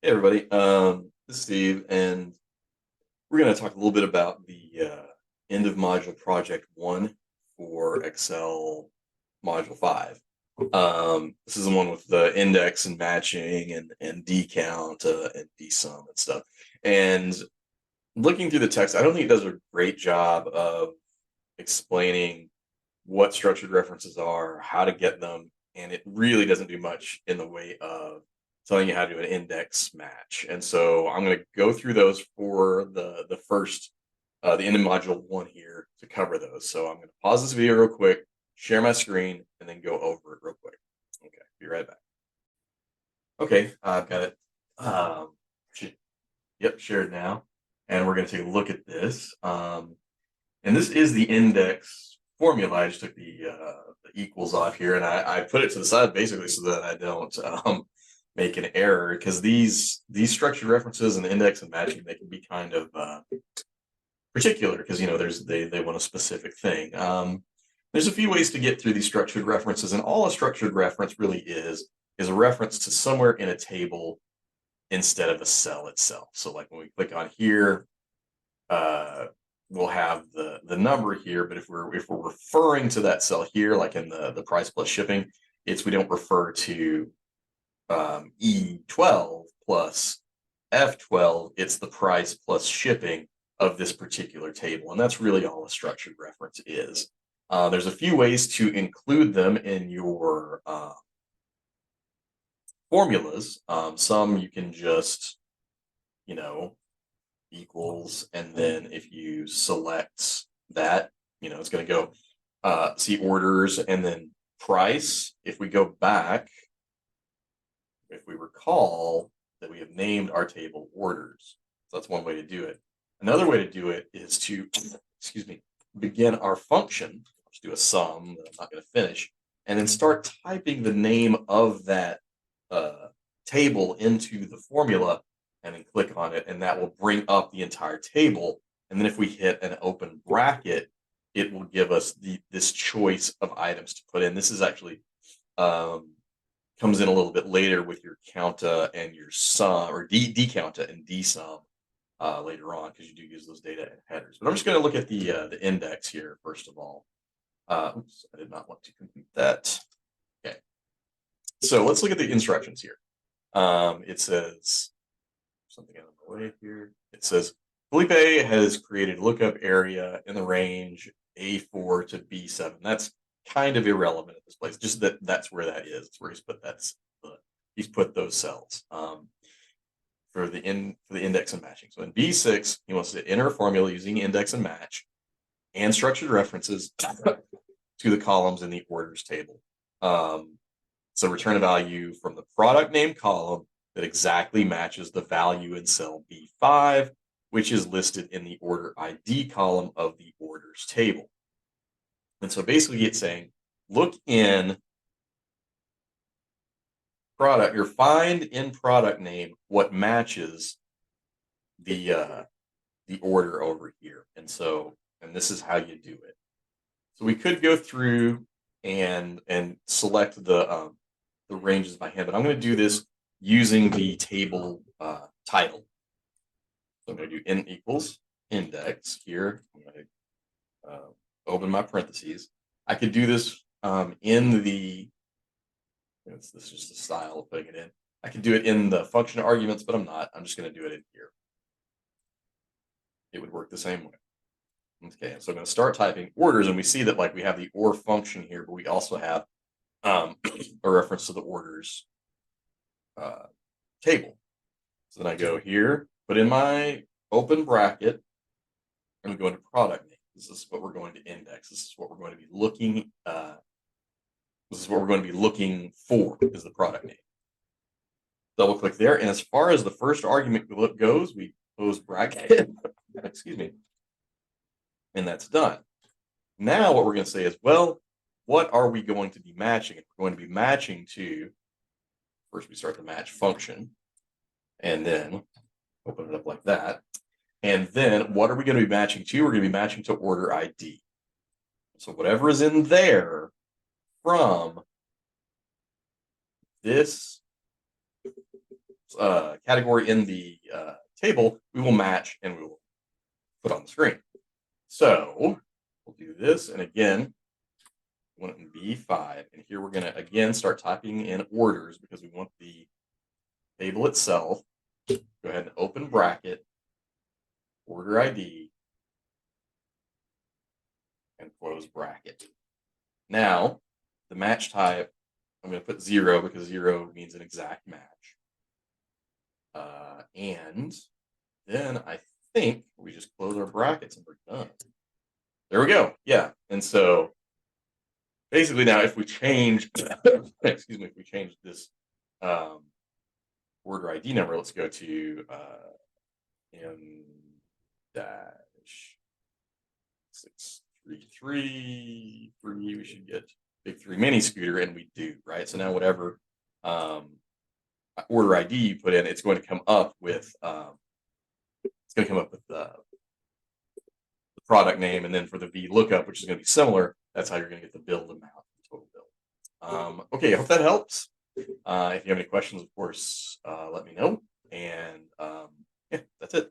Hey everybody, this is Steve, and we're going to talk a little bit about the end of module project 1 for Excel module 5. This is the one with the index and matching and decount and dsum and stuff. And looking through the text, I don't think it does a great job of explaining what structured references are, how to get them, and it really doesn't do much in the way of telling you how to do an index match. And so I'm going to go through those for the first the end of module 1 here to cover those. So I'm going to pause this video real quick, share my screen, and then go over it real quick. Okay, be right back. Okay, I've got it. Yep, shared now, and we're going to take a look at this. And this is the index formula. I just took the equals off here, and I put it to the side basically so that I don't make an error, because these structured references and index and matching, they can be kind of particular, because they want a specific thing. There's a few ways to get through these structured references, and all a structured reference really is a reference to somewhere in a table instead of a cell itself. So like when we click on here, we'll have the number here, but if we're referring to that cell here, like in the price plus shipping, we don't refer to E12 plus F12, it's the price plus shipping of this particular table. And that's really all a structured reference is. There's a few ways to include them in your formulas. Some you can just, equals, and then if you select that, it's going to go see orders and then price. If we go back, if we recall that we have named our table orders, so that's one way to do it. Another way to do it is to, excuse me, begin our function. Let's do a sum that I'm not going to finish, and then start typing the name of that table into the formula, and then click on it, and that will bring up the entire table. And then if we hit an open bracket, it will give us this choice of items to put in. This is actually comes in a little bit later with your counta and your sum, or decounta and dsum later on, because you do use those data in headers. But I'm just going to look at the index here first of all. Oops, I did not want to complete that. Okay, so let's look at the instructions here. It says something out of the way here. It says Felipe has created lookup area in the range A4 to B7. That's kind of irrelevant at this place. Just that's where that is. It's where he's put those cells for the index and matching. So in B6, he wants to enter a formula using index and match and structured references to the columns in the orders table. So return a value from the product name column that exactly matches the value in cell B5, which is listed in the order ID column of the orders table. And so basically it's saying, look in product, or find in product name what matches the order over here. And this is how you do it. So we could go through and select the ranges by hand, but I'm going to do this using the table title. So I'm going to do n equals index here. I'm going to open my parentheses. I could do this in the, this is just a style of putting it in. I could do it in the function arguments, but I'm not. I'm just going to do it in here. It would work the same way. Okay, so I'm going to start typing orders, and we see that like we have the or function here, but we also have a reference to the orders table. So then I go here, put in my open bracket, and we go into product name. This is what we're going to index. This is what we're going to be looking. This is what we're going to be looking for, is the product name. Double click there, and as far as the first argument goes, we close bracket. Excuse me. And that's done. Now what we're going to say is, well, what are we going to be matching? If we're going to be matching to, first we start the match function, and then open it up like that. And then what are we going to be matching to? We're going to be matching to order ID. So whatever is in there from this category in the table, we will match and we will put on the screen. So we'll do this, and again, we want it in B5, and here we're gonna again start typing in orders because we want the table itself. Go ahead and open bracket, order ID, and close bracket. Now, the match type, I'm going to put 0 because 0 means an exact match. And then I think we just close our brackets and we're done. There we go. Yeah. And so basically now if we change, excuse me, if we change this order ID number, let's go to M-633, we should get Big 3 mini scooter, and we do, right? So now whatever order ID you put in, it's going to come up with the product name, and then for the V lookup, which is going to be similar, that's how you're going to get the build amount, the total bill. Okay, I hope that helps. If you have any questions, of course, let me know. And yeah, that's it.